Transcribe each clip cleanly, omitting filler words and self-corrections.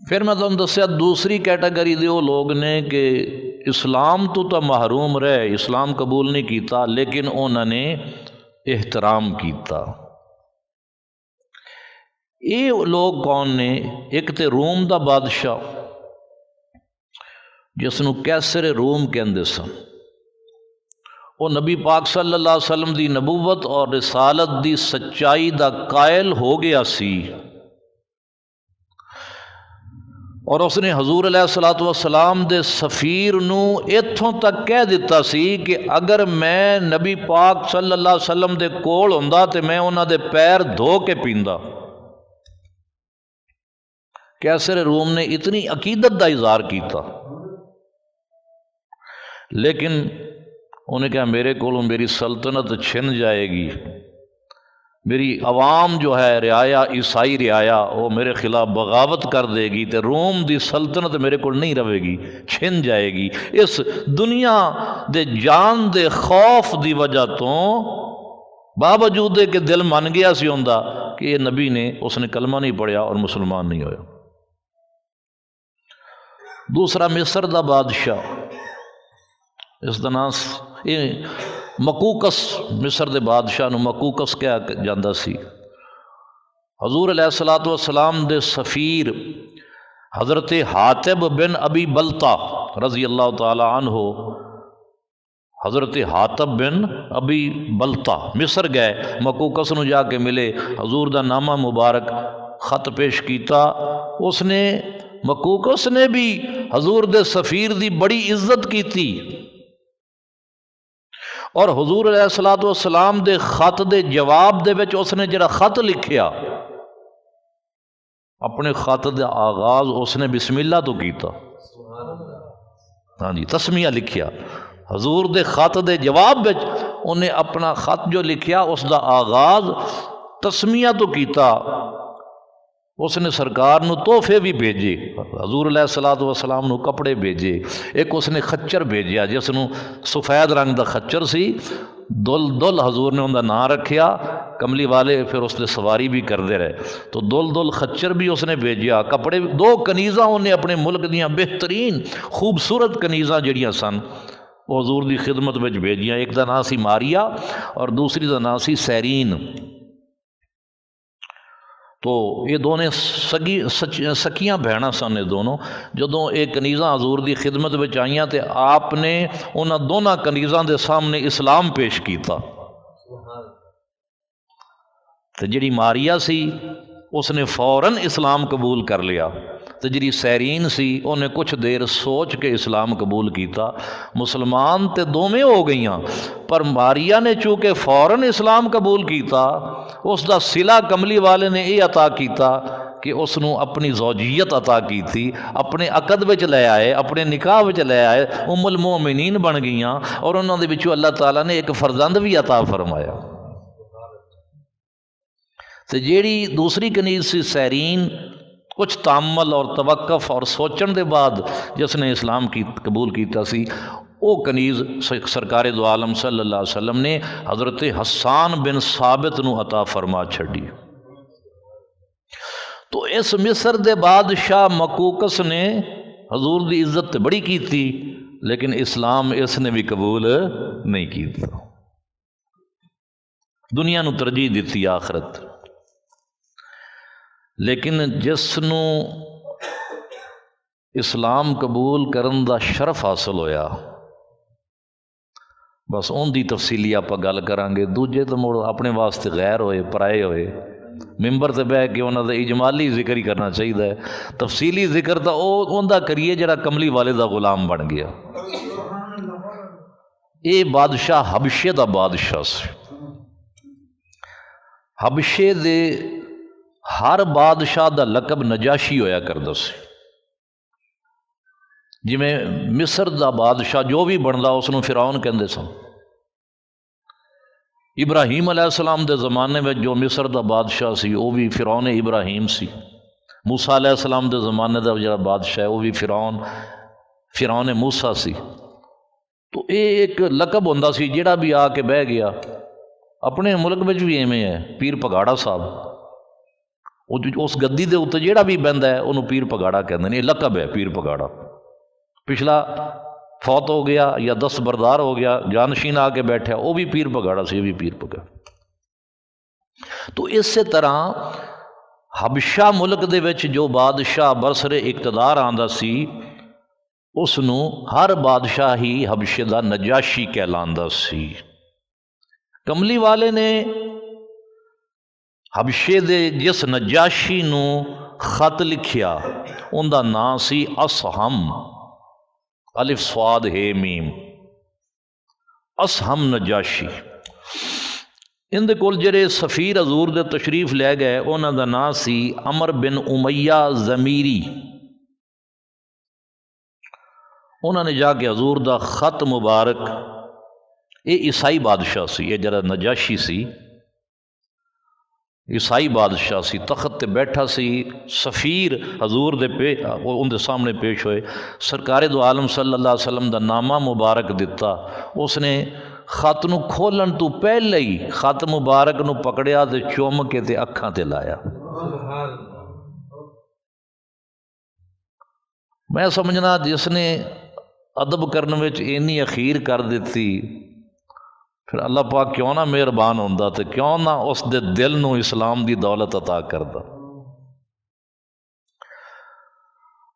پھر میں تمہیں دسیا دوسری کیٹیگری دے وہ لوگ نے کہ اسلام تو محروم رہے، اسلام قبول نہیں کیتا، لیکن انہوں نے احترام کیتا۔ یہ لوگ کون نے؟ ایک تے روم دا بادشاہ جس نو کیسر روم کہندے سن، وہ نبی پاک صلی اللہ علیہ وسلم دی نبوت اور رسالت دی سچائی دا قائل ہو گیا سی، اور اس نے حضور علیہ الصلوۃ والسلام دے سفیر نو اتھوں تک کہہ دیتا سی کہ اگر میں نبی پاک صلی اللہ علیہ وسلم دے کول ہوندا تے میں انہاں دے پیر دھو کے پیندا۔ کیسر روم نے اتنی عقیدت دا اظہار کیتا، لیکن انہیں کہا میرے کولوں میری سلطنت چھن جائے گی، میری عوام جو ہے رعایا عیسائی رعایا وہ میرے خلاف بغاوت کر دے گی تے روم دی سلطنت میرے کو نہیں رہے گی، چھن جائے گی۔ اس دنیا دے جان دے خوف دی وجہ تو باوجود کہ دل من گیا سی ہوندا کہ یہ نبی نے، اس نے کلمہ نہیں پڑھیا اور مسلمان نہیں ہویا۔ دوسرا مصر دا بادشاہ، اس دا نام مقوقس، مصر دے بادشاہ نو مقوقس کہا جاندہ سی۔ حضور علیہ الصلوۃ والسلام دے سفیر حضرت حاتب بن ابی بلتا رضی اللہ تعالی عنہ، حضرت حاتب بن ابی بلتا مصر گئے، مقوقس نو جا کے ملے، حضور دا نامہ مبارک خط پیش کیتا۔ اس نے مقوقس نے بھی حضور دے سفیر دی بڑی عزت کیتی، اور حضور علیہ الصلوۃ والسلام دے خط دے جواب دے وچ اس نے جڑا خط لکھیا، اپنے خط دے آغاز اس نے بسم اللہ تو کیتا، ہاں جی، تسمیہ لکھیا۔ حضور دے خط دے جواب وچ انہیں اپنا خط جو لکھیا اس دا آغاز تسمیہ تو کیتا۔ اس نے سرکار نو تحفے بھی بھیجے، حضور علیہ الصلوۃ والسلام نو کپڑے بھیجے، ایک اس نے خچر بھیجیا جس نو سفید رنگ دا خچر سی، دل حضور نے ان دا نام رکھیا، کملی والے پھر اس نے سواری بھی کردے رہے، تو دل خچر بھی اس نے بھیجیا، کپڑے، دو کنیزاں انہیں اپنے ملک دیاں بہترین خوبصورت کنیزاں جڑیاں سن وہ حضور دی خدمت وچ بھیجیاں، ایک دا نام سی ماریا اور دوسری دا نام سی سیرین۔ تو یہ دونوں سکیاں بہناں سن، یہ دونوں جدوں ایک کنیزاں حضور دی خدمت وچ آئیاں تے آپ نے انہاں دونوں کنیزاں دے سامنے اسلام پیش کیتا، تے جڑی ماریا سی اس نے فوراً اسلام قبول کر لیا، تے جڑی سیرین سی انہیں کچھ دیر سوچ کے اسلام قبول کیتا۔ مسلمان تے دوویں ہو گئیاں، پر ماریا نے چونکہ فوراً اسلام قبول کیتا، اس دا صلہ کملی والے نے یہ عطا کیتا کہ اس نو اپنی زوجیت عطا کی تھی، اپنے عقد وچ لے آئے، اپنے نکاح وچ لے آئے، ام المومنین بن گئیاں، اور انہاں دے وچوں اللہ تعالیٰ نے ایک فرزند بھی عطا فرمایا۔ تو جیڑی دوسری کنیز سی سیرین، کچھ تامل اور توقف اور سوچن دے بعد جس نے اسلام قبول کیتا سی، وہ کنیز سرکار دو عالم صلی اللہ علیہ وسلم نے حضرت حسان بن ثابت نو عطا فرما چھڑی۔ تو اس مصر دے بادشاہ مقوقس نے حضور دی عزت بڑی کی تھی، لیکن اسلام اس نے بھی قبول نہیں کیتا، دنیا نو ترجیح دیتی آخرت۔ لیکن جس نو اسلام قبول کرن دا شرف حاصل ہویا، بس ان دی تفصیلی آپ گل کریں گے، دوجے تو مڑ اپنے واسطے غیر ہوئے، پرائے ہوئے، ممبر تے بہ کے انہاں دا اجمالی ذکر ہی کرنا چاہیے، تفصیلی ذکر تو اون دا کریے جڑا کملی والے دا غلام بن گیا۔ اے بادشاہ حبشے دا بادشاہ سی، حبشے دے ہر بادشاہ دا لقب نجاشی ہویا کردا سی، جی میں مصر دا بادشاہ جو بھی بندا اس نو فرعون کہندے سن۔ ابراہیم علیہ السلام دے زمانے میں جو مصر دا بادشاہ سی وہ بھی فرعون ابراہیم سی، موسیٰ علیہ السلام دے زمانے دا جو بادشاہ ہے وہ بھی فرعون موسیٰ سی۔ تو یہ ایک لقب ہوندا سی، جڑا بھی آ کے بہ گیا، اپنے ملک میں بھی ایویں ہے، پیر پگاڑا صاحب اس گدی دے اتنے جہاں بھی بہندا ہے انہوں پیر پگاڑا کہتے ہیں، یہ لقب ہے پیر پگاڑا۔ پچھلا فوت ہو گیا یا دستبردار ہو گیا، جانشین آ کے بیٹھا، وہ بھی پیر پگاڑا سی، یہ بھی پیر پگاڑا۔ تو اسی طرح حبشہ ملک دے وچ جو بادشاہ برسر اقتدار آندا سی، اس نو ہر بادشاہ ہی حبشے دا نجاشی کہلاندا سی۔ کملی والے نے حبشے دے جس نجاشی نو خط لکھیا ان دا نام سی اسہم، الف صاد ہے میم، اسہم نجاشی۔ ان دے کول جڑے سفیر حضور دے تشریف لے گئے انہاں دا نام سی عمر بن امیہ ضمیری۔ انہوں نے جا کے حضور دا خط مبارک، یہ عیسائی بادشاہ سی، یہ جڑا نجاشی سی عیسائی بادشاہ سی، تخت تے بیٹھا سی، سفیر حضور دے ان دے سامنے پیش ہوئے، سرکار دو عالم صلی اللہ علیہ وسلم دا نامہ مبارک دتا۔ اس نے خط نو کھولن تو پہلے ہی خط مبارک نو پکڑیا تے چوم کے تے اکھاں تے لایا۔ میں سمجھنا جس نے ادب کرنے وچ اینی اخیر کر دیتی، پھر اللہ پاک کیوں نہ مہربان ہوندا تے کیوں نہ اس دے دل نو اسلام دی دولت عطا کردا۔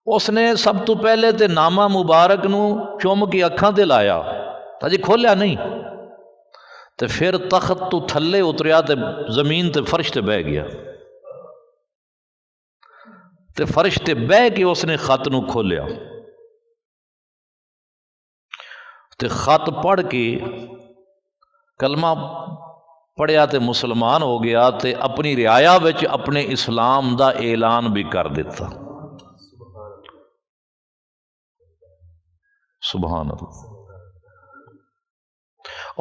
اس نے سب تو پہلے تے نامہ مبارک نو چوم کے اکھاں تے لایا، تاجی کھولیا نہیں، تے پھر تخت تو تھلے اتریا تے زمین تے فرش تے بہ گیا، تے فرش تے بہ کے اس نے خط نو کھولیا تے خط پڑھ کے کلمہ پڑھیا تے مسلمان ہو گیا، تے اپنی رعایا وچ اپنے اسلام دا اعلان بھی کر دیتا۔ سبحان اللہ۔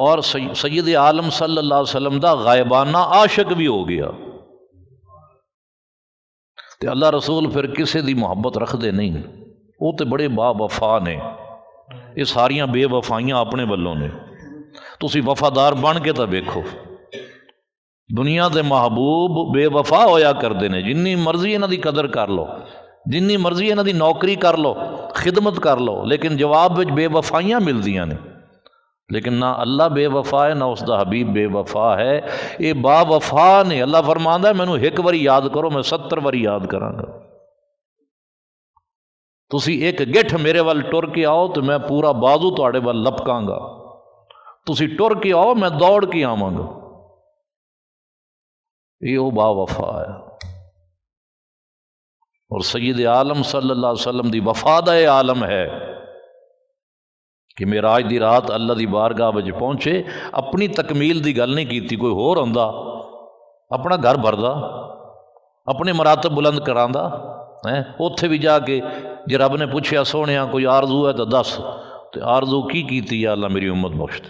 اور سید عالم صلی اللہ علیہ وسلم دا غائبانہ عاشق بھی ہو گیا، تے اللہ رسول پھر کسے دی محبت رکھ دے نہیں، وہ تے بڑے با وفا نے، یہ ساریاں بے وفائیاں اپنے والوں نے، تسی وفادار بن کے تا ویکھو۔ دنیا دے محبوب بے وفا ہویا کردے نے، جنی مرضی انہاں دی قدر کر لو، جنی مرضی انہاں دی نوکری کر لو، خدمت کر لو، لیکن جواب وچ بے وفائیاں ملدیاں نے۔ لیکن نہ اللہ بے وفا ہے، نہ اس دا حبیب بے وفا ہے، یہ با وفا نے۔ اللہ فرماندا ہے مینوں ایک واری یاد کرو میں 70 واری یاد کراں گا۔ تسی ایک گٹھ میرے ول ٹر کے آؤ تو میں پورا بازو تواڈے ول لپکاں گا، تسی ٹر کے آؤ میں دوڑ کے آواں گا۔ یہ وہ با وفا ہے، اور سید عالم صلی اللہ علیہ وسلم دی وفا دا یہ عالم ہے کہ معراج دی رات اللہ دی بارگاہ وچ پہنچے، اپنی تکمیل دی گل نہیں کیتی، کوئی ہور ہوندا اپنا گھر بھردا، اپنے مراتب بلند کراندا، اوتھے بھی جا کے جے رب نے پوچھیا سونیا کوئی آرزو ہے تو دس، تے آرزو کی یا اللہ میری امت بخش دے،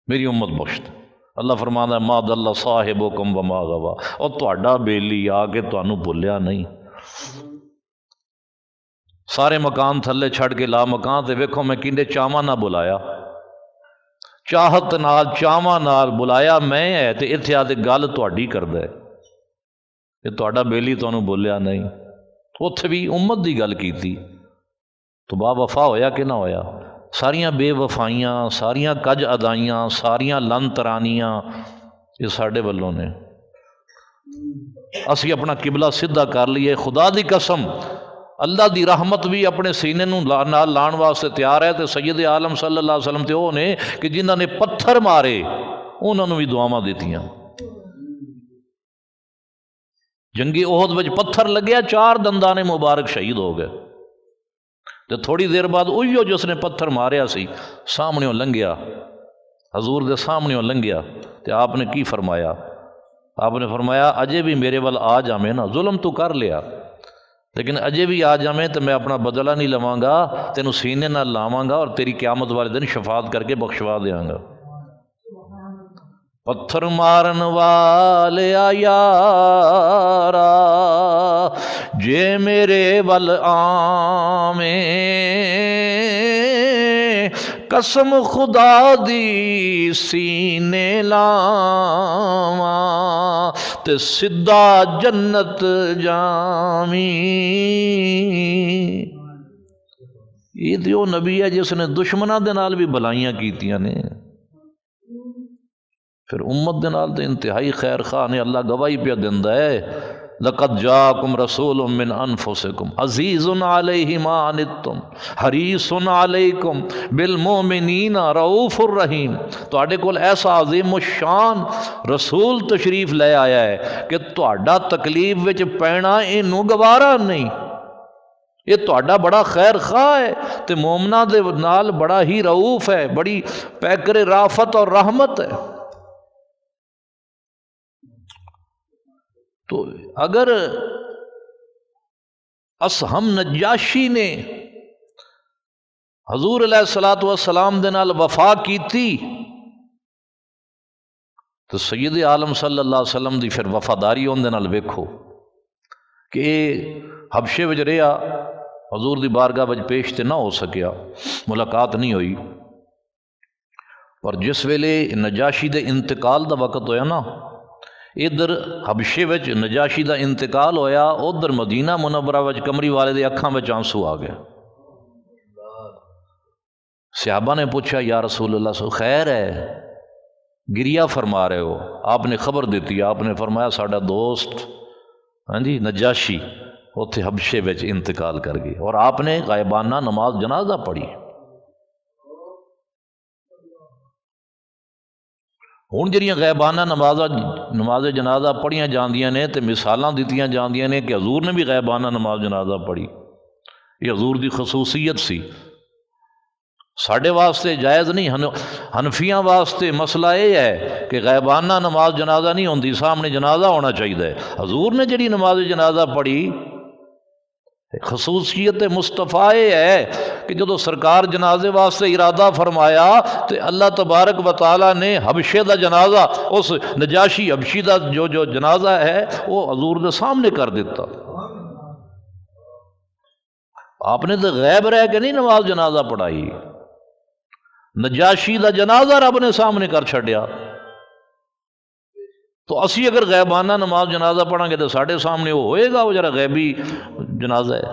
میری امت بخش دے۔ اللہ فرمانا ہے ما ضل صاحبکم وما غوا، اور تہاڈا بیلی آ کے تانوں بھولیا نہیں۔ سارے مکان تھلے چھڑ کے لا مکان تے ویکھو میں کینڈے چاواں نہ بلایا، چاہت نال چاواں نال بلایا میں ہے، تے اتھے آ تے گل تہاڈی کردا ہے کہ تہاڈا بیلی تانوں بھولیا نہیں، اتھے بھی امت دی گل کیتی، تو با وفا ہویا کہ نہ ہویا؟ ساریاں بے وفائیاں، ساریاں کج ادائیاں، ساریاں لن ترانیاں یہ ساڈے والوں نے۔ اسی اپنا قبلہ سدھا کر لیے، خدا دی قسم اللہ دی رحمت بھی اپنے سینے نوں نال لان واسطے تیار ہے، تے سید عالم صلی اللہ علیہ وسلم تے وہ نے کہ جنہاں نے پتھر مارے انہاں نوں بھی دعاواں دتیاں۔ جنگی احد وچ پتھر لگیا، 4 دندانے مبارک شہید ہو گئے، تے تھوڑی دیر بعد اوہیو جس نے پتھر ماریا سی سامنے لنگیا، حضور دے سامنے لنگیا، تے آپ نے کی فرمایا؟ آپ نے فرمایا اجے بھی میرے ول آ جاویں نا، ظلم تو کر لیا لیکن اجے بھی آ جاویں تو میں اپنا بدلہ نہیں لواں گا، تینوں سینے نہ لاواں گا اور تیری قیامت والے دن شفاعت کر کے بخشوا دیاں گا۔ پتھر مارن والے یارا جے میرے ول آویں، قسم خدا دی سینے لاواں تے سدھا جنت جاویں۔ یہ تو وہ نبی ہے جس نے دشمناں دے نال بھی بلائیاں کیتیاں نے، پھر امت دے نال تے انتہائی خیر خواہ نے۔ اللہ گواہی پہ دیندا ہے لقد جاءکم رسول من انفسکم عزیز علیہ ما عنتم حریص علیکم بالمؤمنین رؤوف الرحیم۔ تواڈے کول ایسا عظیم الشان رسول تشریف لے آیا ہے کہ تواڈا تکلیف وچ پینا اینوں گوارا نہیں، یہ تواڈا بڑا خیر خواہ ہے تے مومناں دے نال بڑا ہی رؤوف ہے، بڑی پیکر رافت اور رحمت ہے۔ تو اگر اسہم نجاشی نے حضور علیہ الصلوۃ والسلام دے نال وفا کیتی تو سید عالم صلی اللہ علیہ وسلم دی پھر وفاداری اون دے نال ویکھو کہ حبشے وچ رہیا، حضور دی بارگاہ وچ پیش تے نہ ہو سکیا، ملاقات نہیں ہوئی، پر جس ویلے نجاشی دے انتقال دا وقت ہویا نا، ادھر حبشے وچ نجاشی دا انتقال ہویا، ادھر مدینہ منورہ وچ کمری والے دے اکھاں وچ آنسو آ گئے۔ صحابہ نے پوچھا یا رسول اللہ خیر ہے، گریہ فرما رہے ہو؟ آپ نے خبر دیتی، آپ نے فرمایا ساڈا دوست ہاں جی نجاشی اوتھے حبشے وچ انتقال کر گئی، اور آپ نے غائبانہ نماز جنازہ پڑھی۔ ہن جڑیاں غیبانہ نماز جنازہ پڑھیاں جاندیاں نے تے مثالاں دتیاں جاندیاں نے کہ حضور نے بھی غیبانہ نماز جنازہ پڑھی، یہ حضور دی خصوصیت سی، ساڈے واسطے جائز نہیں۔ حنفیاں واسطے مسئلہ یہ ہے کہ غیبانہ نماز جنازہ نہیں ہوندی، سامنے جنازہ ہونا چاہیے۔ حضور نے جڑی نماز جنازہ پڑھی خصوصیت مصطفیٰ یہ ہے کہ جدو سرکار جنازے واسطے ارادہ فرمایا تو اللہ تبارک و تعالیٰ نے حبشے دا جنازہ، اس نجاشی حبشی دا جو جنازہ ہے وہ حضور دے سامنے کر دیتا۔ آپ نے تو غیب رہ کے نہیں نماز جنازہ پڑھائی، نجاشی دا جنازہ رب نے سامنے کر چھڑیا۔ تو اسی اگر غیبانہ نماز جنازہ پڑھیں گے تو ساڑھے سامنے وہ ہوئے گا، وہ ذرا غیبی جنازہ ہے۔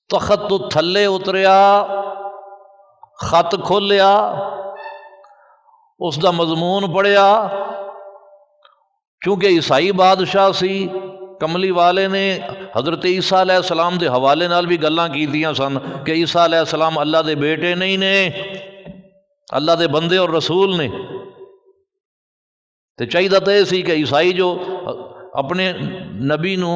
تخت تو تھلے اتریا، خط کھولیا، اس دا مضمون پڑھیا، چونکہ عیسائی بادشاہ سی، کملی والے نے حضرت عیسیٰ علیہ السلام دے حوالے نال بھی گلاں کیتیاں سن کہ عیسیٰ علیہ السلام اللہ دے بیٹے نہیں نے، اللہ دے بندے اور رسول نے۔ تے چاہیے تو یہ سی کہ عیسائی جو اپنے نبی نو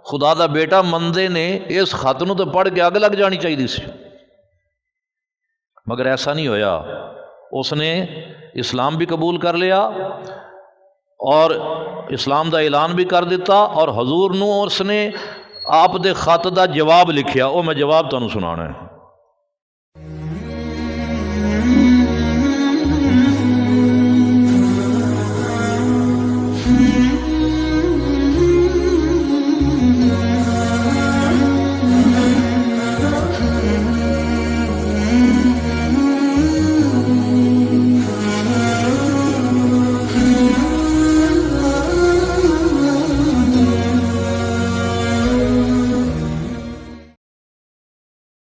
خدا دا بیٹا مندے نے، اس خط نو تو پڑھ کے اگ لگ جانی چاہیے سی، مگر ایسا نہیں ہویا۔ اس نے اسلام بھی قبول کر لیا اور اسلام دا اعلان بھی کر دیتا، اور حضور نو اس نے آپ دے خط دا جواب لکھیا، وہ میں جواب تانوں سنانا ہے۔